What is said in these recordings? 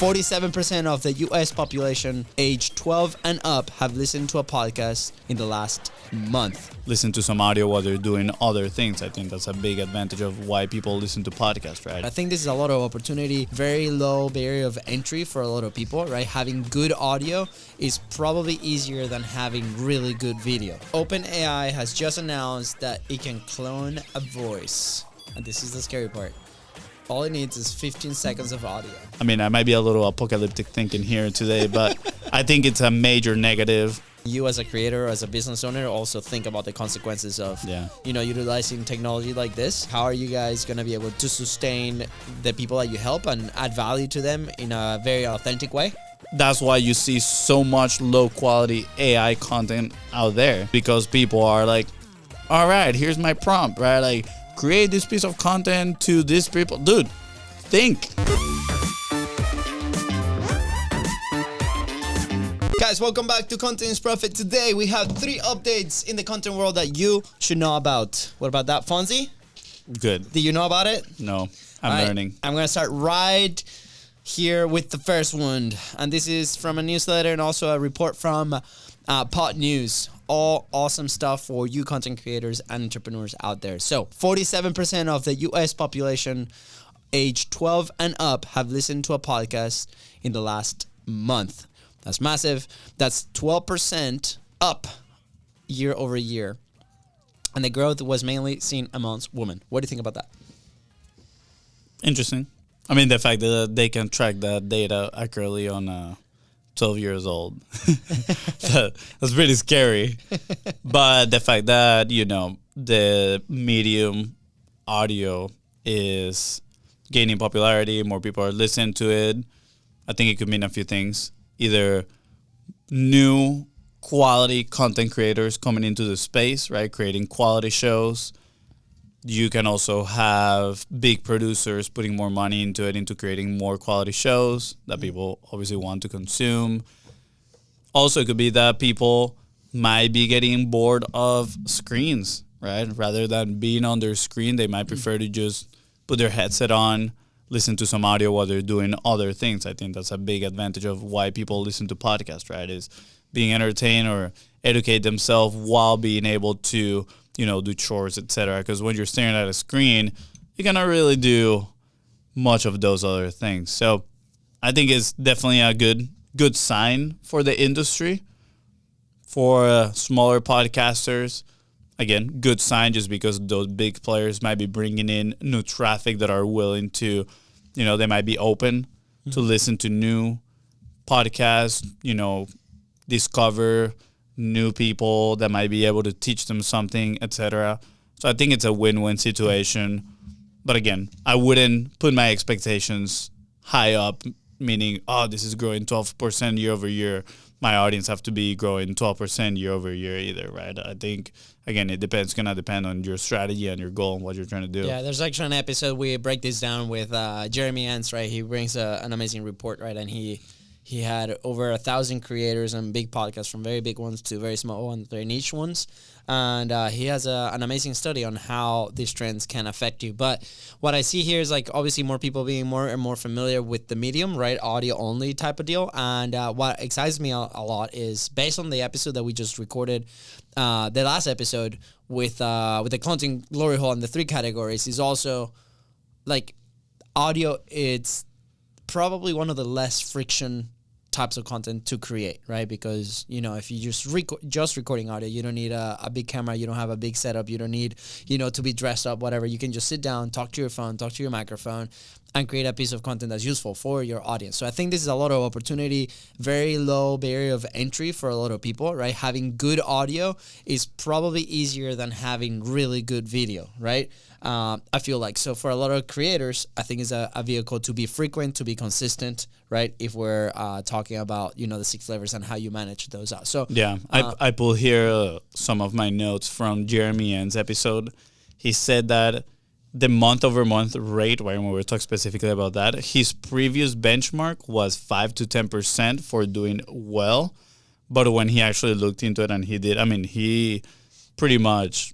47% of the US population age 12 and up have listened to a podcast in the last month. Listen to some audio while they're doing other things. I think that's a big advantage of why people listen to podcasts, right? I think this is a lot of opportunity, very low barrier of entry for a lot of people, right? Having good audio is probably easier than having really good video. OpenAI has just announced that it can clone a voice. And this is the scary part. All it needs is 15 seconds of audio. I mean, I might be a little apocalyptic thinking here today, but I think it's a major negative. You as a creator, as a business owner, also think about the consequences of, utilizing technology like this. How are you guys going to be able to sustain the people that you help and add value to them in a very authentic way? That's why you see so much low quality AI content out there, because people are like, all right, here's my prompt, right? Like, create this piece of content to these people. Dude, think. Guys, welcome back to Content is Profit. Today we have 3 updates in the content world that you should know about. What about that, Fonzie? Good. Do you know about it? No, I'm learning. I'm going to start right here with the first one. And this is from a newsletter and also a report from Pot News. All awesome stuff for you content creators and entrepreneurs out there. So 47% of the US population age 12 and up have listened to a podcast in the last month. That's massive. That's 12% up year over year. And the growth was mainly seen amongst women. What do you think about that? Interesting. I mean, the fact that they can track that data accurately on 12 years old. That's pretty scary. But the fact that, the medium audio is gaining popularity, more people are listening to it, I think it could mean a few things. Either new quality content creators coming into the space, right? Creating quality shows. You can also have big producers putting more money into it, into creating more quality shows that people obviously want to consume. Also, it could be that people might be getting bored of screens, right? Rather than being on their screen, they might prefer to just put their headset on, listen to some audio while they're doing other things. I think that's a big advantage of why people listen to podcasts, right? Is being entertained or educate themselves while being able to do chores, etc. Because when you're staring at a screen, you cannot really do much of those other things. So I think it's definitely a good sign for the industry, for smaller podcasters. Again, good sign just because those big players might be bringing in new traffic that are willing to, they might be open to listen to new podcasts, discover new people that might be able to teach them something, etc. So I think it's a win-win situation. But again, I wouldn't put my expectations high up, meaning, this is growing 12% year over year. My audience have to be growing 12% year over year either, right? I think, again, it's going to depend on your strategy and your goal and what you're trying to do. Yeah, there's actually an episode we break this down with Jeremy Ants, right? He brings an amazing report, right? And he had over 1,000 creators and big podcasts, from very big ones to very small ones, very niche ones. And he has an amazing study on how these trends can affect you. But what I see here is, like, obviously more people being more and more familiar with the medium, right? Audio only type of deal. And what excites me a lot is, based on the episode that we just recorded, the last episode with the content glory hole and the 3 categories, is also like audio. It's probably one of the less friction types of content to create, right? Because, if you just recording audio, you don't need a big camera, you don't have a big setup, you don't need, to be dressed up, whatever. You can just sit down, talk to your phone, talk to your microphone, and create a piece of content that's useful for your audience. So I think this is a lot of opportunity, very low barrier of entry for a lot of people, right? Having good audio is probably easier than having really good video, right? I feel like. So for a lot of creators, I think it's a vehicle to be frequent, to be consistent, right? If we're talking about, the 6 levers and how you manage those out. So yeah, I pull here some of my notes from Jeremy Ann's episode. He said that the month-over-month rate, when we were talking specifically about that, his previous benchmark was 5 to 10% for doing well. But when he actually looked into it and he pretty much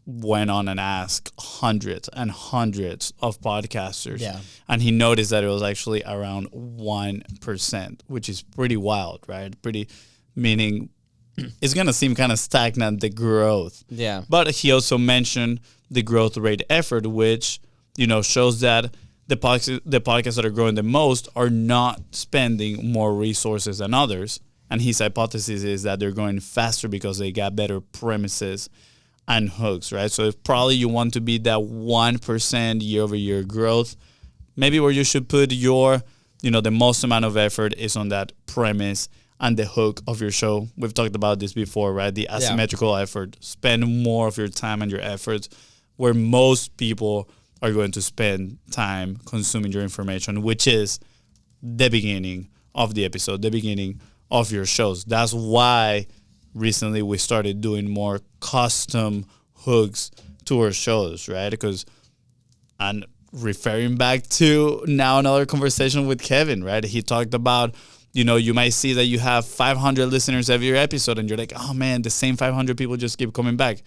went on and asked hundreds and hundreds of podcasters. Yeah. And he noticed that it was actually around 1%, which is pretty wild, right? Pretty, meaning it's going to seem kind of stagnant, the growth. Yeah. But he also mentioned the growth rate effort, which, shows that the podcasts that are growing the most are not spending more resources than others. And his hypothesis is that they're going faster because they got better premises and hooks, right? So if probably you want to be that 1% year over year growth, maybe where you should put your, the most amount of effort is on that premise and the hook of your show. We've talked about this before, right? The asymmetrical effort. Spend more of your time and your efforts where most people are going to spend time consuming your information, which is the beginning of the episode, the beginning of your shows. That's why recently we started doing more custom hooks to our shows, right? And referring back to now another conversation with Kevin, right? He talked about, you might see that you have 500 listeners every episode and you're like, oh man, the same 500 people just keep coming back.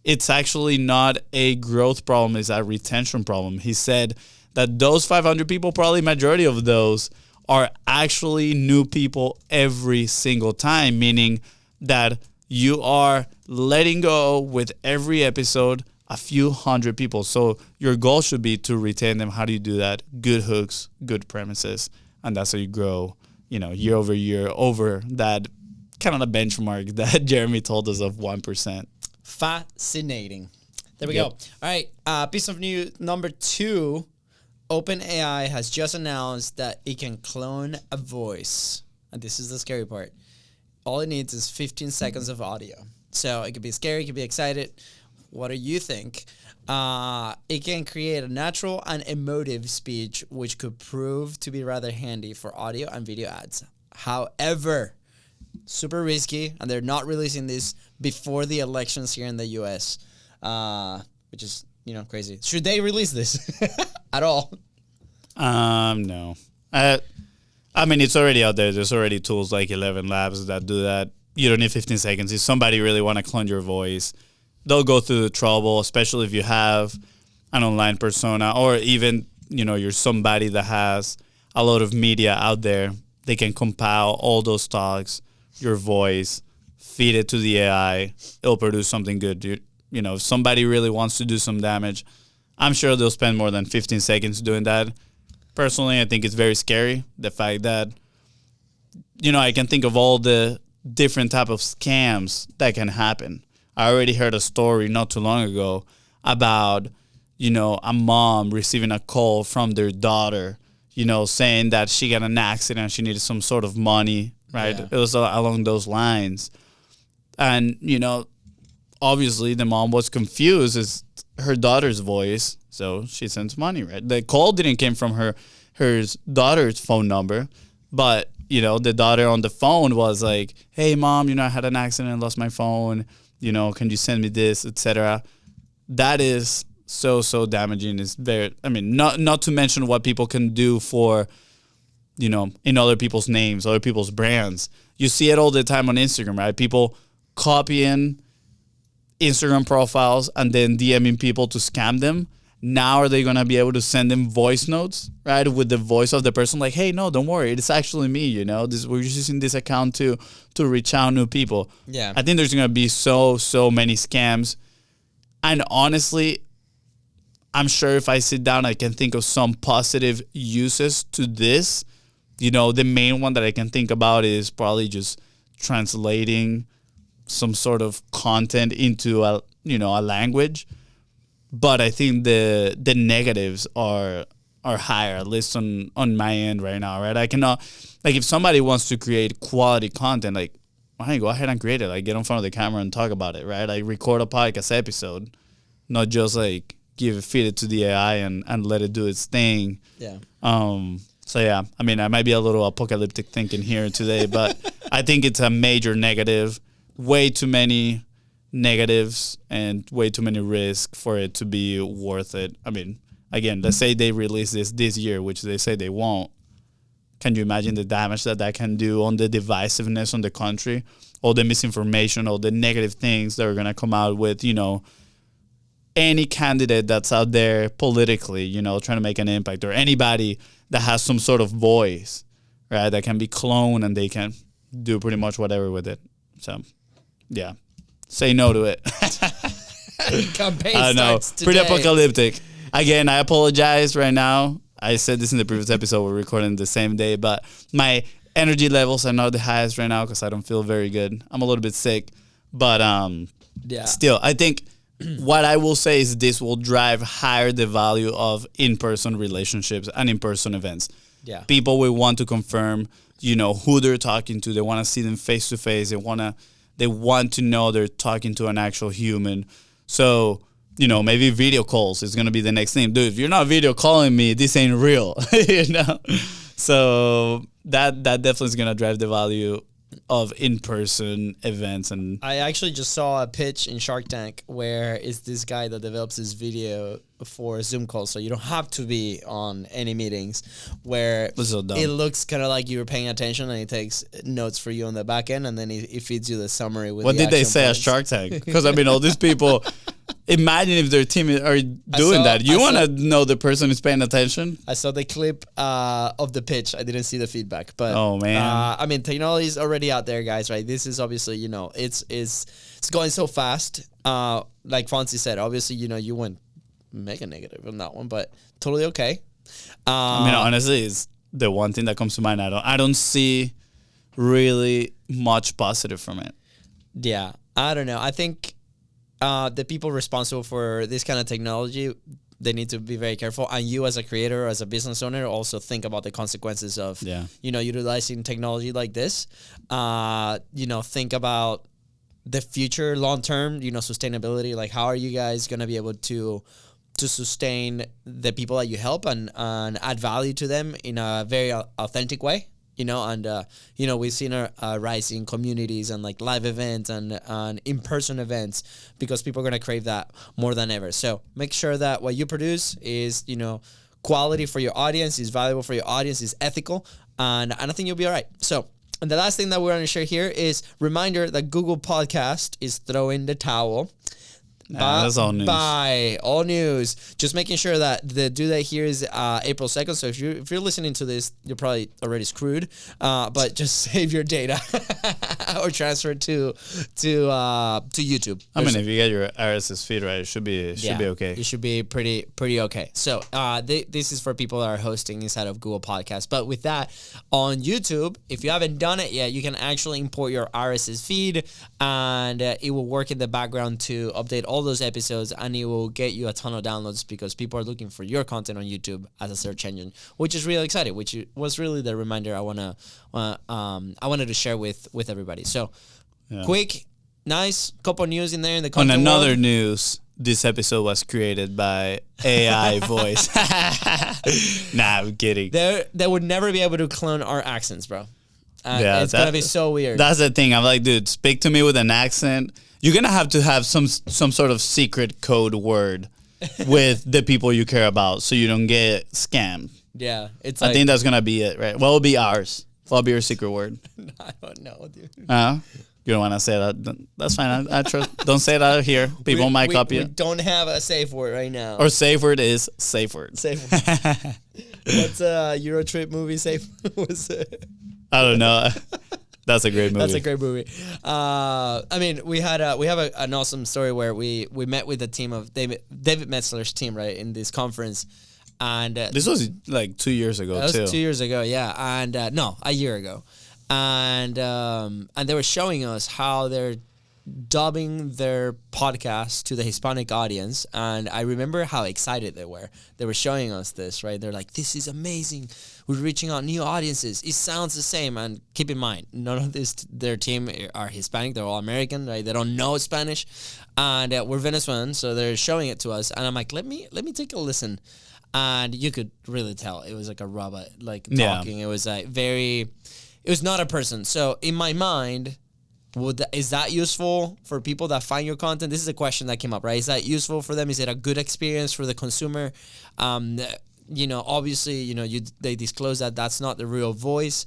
It's actually not a growth problem, it's a retention problem. He said that those 500 people, probably majority of those are actually new people every single time, meaning that you are letting go with every episode a few hundred people. So your goal should be to retain them. How do you do that? Good hooks, good premises, and that's how you grow, year over year over that kind of the benchmark that Jeremy told us of 1%. Fascinating. There we go. All right. Piece of news number 2. OpenAI has just announced that it can clone a voice. And this is the scary part. All it needs is 15 seconds of audio. So it could be scary, it could be excited. What do you think? It can create a natural and emotive speech, which could prove to be rather handy for audio and video ads. However, super risky, and they're not releasing this before the elections here in the U.S., which is, crazy. Should they release this at all? No. I mean, it's already out there. There's already tools like 11 Labs that do that. You don't need 15 seconds. If somebody really want to clone your voice, they'll go through the trouble, especially if you have an online persona or even, you're somebody that has a lot of media out there. They can compile all those talks, your voice, feed it to the AI. It'll produce something good. If somebody really wants to do some damage, I'm sure they'll spend more than 15 seconds doing that. Personally, I think it's very scary. The fact that, I can think of all the different type of scams that can happen. I already heard a story not too long ago about, a mom receiving a call from their daughter, saying that she got an accident, she needed some sort of money, right? Yeah. It was along those lines. And, obviously the mom was confused. It's her daughter's voice, so she sends money, right? The call didn't come from her daughter's phone number, but, the daughter on the phone was like, hey, mom, I had an accident, lost my phone, can you send me this, etc. That is so damaging. It's very, not to mention what people can do for, in other people's names, other people's brands. You see it all the time on Instagram, right? People copying Instagram profiles and then DMing people to scam them. Now are they going to be able to send them voice notes, right, with the voice of the person like, hey, no, don't worry, it's actually me, we're just using this account to reach out new people. Yeah. I think there's going to be so many scams. And honestly, I'm sure if I sit down, I can think of some positive uses to this. The main one that I can think about is probably just translating some sort of content into a language. But I think the negatives are higher, at least on my end right now, right? I cannot, if somebody wants to create quality content, why go ahead and create it? Get in front of the camera and talk about it, right? Record a podcast episode, not just feed it to the AI and let it do its thing. Yeah. So yeah, I might be a little apocalyptic thinking here today, but I think it's a major negative. Way too many negatives and way too many risks for it to be worth it. Again, let's say they release this year, which they say they won't. Can you imagine the damage that can do on the divisiveness on the country? All the misinformation, all the negative things that are going to come out with, any candidate that's out there politically, trying to make an impact, or anybody that has some sort of voice, right, that can be cloned and they can do pretty much whatever with it. So, yeah, say no to it. Campaign I don't know. starts today. Pretty apocalyptic. Again, I apologize right now. I said this in the previous episode. We're recording the same day, but my energy levels are not the highest right now because I don't feel very good. I'm a little bit sick, but still, I think what I will say is this will drive higher the value of in-person relationships and in-person events. Yeah. People will want to confirm, who they're talking to. They want to see them face to face. They want to know they're talking to an actual human. So, maybe video calls is going to be the next thing. Dude, if you're not video calling me, this ain't real, So that definitely is going to drive the value of in-person events. And I actually just saw a pitch in Shark Tank where it's this guy that develops this video for a Zoom call, so you don't have to be on any meetings, where it looks kind of like you were paying attention, and he takes notes for you on the back end, and then he feeds you the summary with what did they say at Shark Tank? Because all these people, imagine if their team are doing that. You want to know the person who's paying attention? I saw the clip of the pitch. I didn't see the feedback, but oh man, technology is already out there, guys. Right? This is obviously, it's going so fast. Like Fonzie said, obviously, you went mega negative on that one, but totally okay. Honestly, it's the one thing that comes to mind. I don't see really much positive from it. Yeah, I don't know. I think the people responsible for this kind of technology, they need to be very careful. And you as a creator, as a business owner, also think about the consequences of, utilizing technology like this. Think about the future, long-term, sustainability. Like, how are you guys going to be able to sustain the people that you help and add value to them in a very authentic way? We've seen a rise in communities and like live events and in-person events, because people are going to crave that more than ever. So make sure that what you produce is, quality for your audience, is valuable for your audience, is ethical, and I think you'll be all right. So, and the last thing that we're going to share here is reminder that Google Podcast is throwing the towel. That's all news. Bye. All news. Just making sure that the due date here is April 2nd. So if you're listening to this, you're probably already screwed. But just save your data or transfer it to YouTube. If you get your RSS feed right, it should be okay. It should be pretty okay. So this is for people that are hosting inside of Google Podcasts. But with that, on YouTube, if you haven't done it yet, you can actually import your RSS feed, and it will work in the background to update all those episodes, and it will get you a ton of downloads because people are looking for your content on YouTube as a search engine, which is really exciting, which was really the reminder I wanted to share with everybody. So quick, nice couple news in there in the content on another world. News, this episode was created by AI voice. Nah, I'm kidding. They would never be able to clone our accents, bro. It's going to be so weird. That's the thing. I'm like, dude, speak to me with an accent. You're going to have some sort of secret code word with the people you care about so you don't get scammed. Yeah. I think that's going to be it, right? What will be ours? What will be your secret word? I don't know, dude. You don't want to say that? That's fine. I trust. Don't say that here. People might copy it. We don't have a safe word right now. Or safe word is safe word. Safe word. What's a Euro trip movie safe? Was it? I don't know. That's a great movie. That's a great movie. We have an awesome story where we met with the team of David Metzler's team, right, in this conference, and this was like 2 years ago. That was 2 years ago, yeah, and no, a year ago, and they were showing us how they're dubbing their podcast to the Hispanic audience, and I remember how excited they were. They were showing us this, right? They're like, "This is amazing. We're reaching out new audiences. It sounds the same." And keep in mind, none of their team are Hispanic. They're all American, right? They don't know Spanish, and we're Venezuelan, so they're showing it to us. And I'm like, let me take a listen, and you could really tell it was like a robot, like talking. Yeah. It was like it was not a person. So in my mind, is that useful for people that find your content? This is a question that came up, right? Is that useful for them? Is it a good experience for the consumer? Obviously, they disclose that that's not the real voice,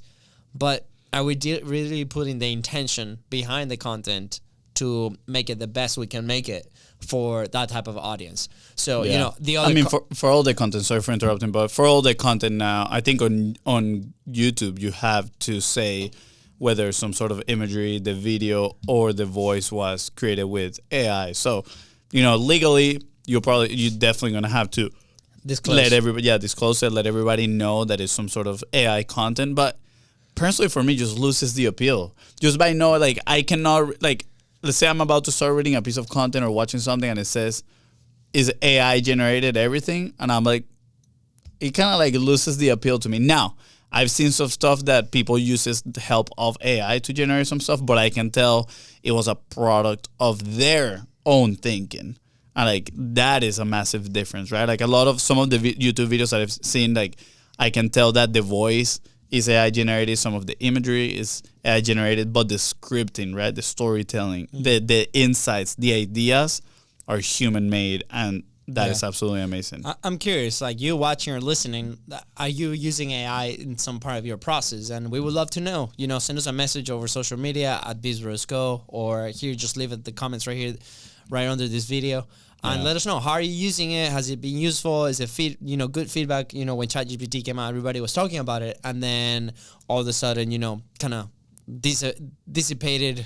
but are we really putting the intention behind the content to make it the best we can make it for that type of audience. So, you know, the other... I mean, for all the content, sorry for interrupting, but for all the content now, I think on YouTube, you have to say whether some sort of imagery, the video, or the voice was created with AI. So, you know, legally, you're definitely going to have to disclose. Disclose it, let everybody know that it's some sort of AI content. But personally, for me, just loses the appeal. Just by knowing, like, I cannot, like, let's say I'm about to start reading a piece of content or watching something and it says, is AI generated everything? And I'm like, it kind of like loses the appeal to me. Now, I've seen some stuff that people use the help of AI to generate some stuff, but I can tell it was a product of their own thinking. And like, that is a massive difference, right? Like some of the YouTube videos that I've seen, like I can tell that the voice is AI generated, some of the imagery is AI generated, but the scripting, right? The storytelling, the insights, the ideas are human made, and that is absolutely amazing. I'm curious, like you watching or listening, are you using AI in some part of your process? And we would love to know. You know, send us a message over social media at BizBrosGo, or here, just leave it the comments right here, right under this video. And let us know, how are you using it? Has it been useful? Is it good feedback? You know, when ChatGPT came out, everybody was talking about it, and then all of a sudden, you know, kind of dissipated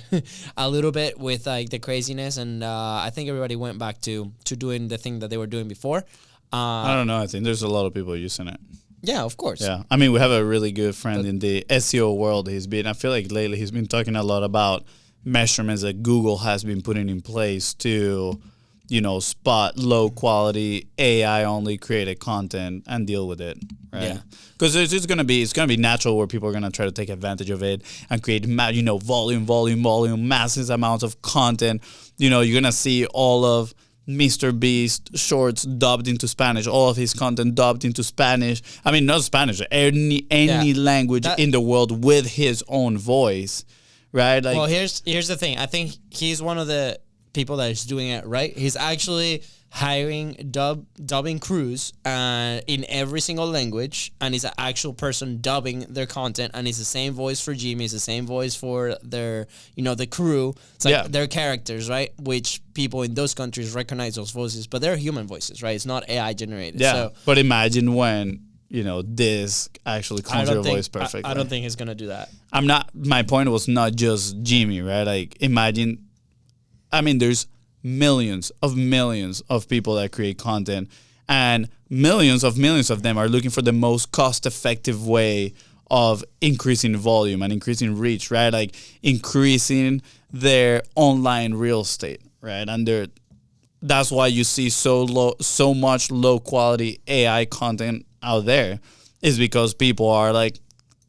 a little bit with like the craziness, and I think everybody went back to doing the thing that they were doing before. I don't know. I think there's a lot of people using it. Yeah, of course. Yeah, I mean, we have a really good friend in the SEO world. I feel like lately he's been talking a lot about measurements that Google has been putting in place to, you know, spot low quality AI only created content and deal with it, right? Yeah. Because it's gonna be natural where people are gonna try to take advantage of it and create volume, massive amounts of content. You know, you're gonna see all of Mr. Beast shorts dubbed into Spanish, all of his content dubbed into Spanish. I mean, not Spanish, any language in the world with his own voice, right? Like, well, here's the thing. I think he's one of the people that is doing it right. He's actually hiring dubbing crews in every single language, and he's an actual person dubbing their content, and it's the same voice for Jimmy, it's the same voice for their, you know, the crew. It's like their characters, right? Which people in those countries recognize those voices, but they're human voices, right? It's not AI generated. Yeah, so, but imagine when, you know, this actually clones your voice perfectly. I don't think he's gonna do that. My point was not just Jimmy, right? Like, imagine, I mean, there's millions of people that create content, and millions of them are looking for the most cost-effective way of increasing volume and increasing reach, right? Like increasing their online real estate, right? And that's why you see so much low quality AI content out there, is because people are like,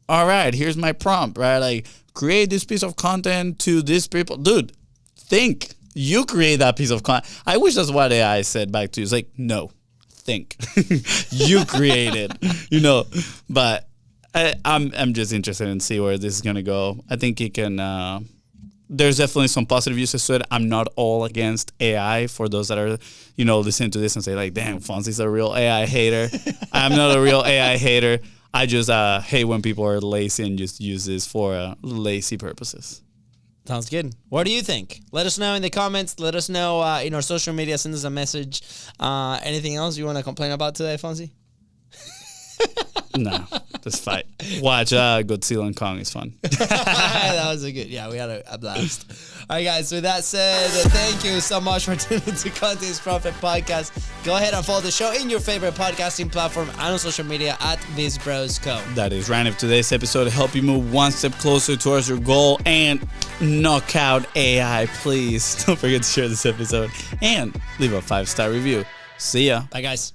all right, here's my prompt, right? Like, create this piece of content to these people. Dude, think. You create that piece of content. I wish that's what AI said back to you. It's like, no, think. You create it, you know. But I'm just interested in see where this is gonna go. I think it can. There's definitely some positive uses to it. I'm not all against AI. For those that are, you know, listening to this and say like, damn, Fonzie's a real AI hater. I'm not a real AI hater. I just hate when people are lazy and just use this for lazy purposes. Sounds good. What do you think? Let us know in the comments. Let us know in our social media. Send us a message. Anything else you want to complain about today, Fonzie? No, just fight. Watch Godzilla and Kong is fun. That was we had a blast. All right, guys, with that said, thank you so much for tuning into Content's Profit Podcast. Go ahead and follow the show in your favorite podcasting platform and on social media at BizBrosCo. That is right. If today's episode helped you move one step closer towards your goal and knock out AI, please don't forget to share this episode and leave a 5-star review. See ya. Bye, guys.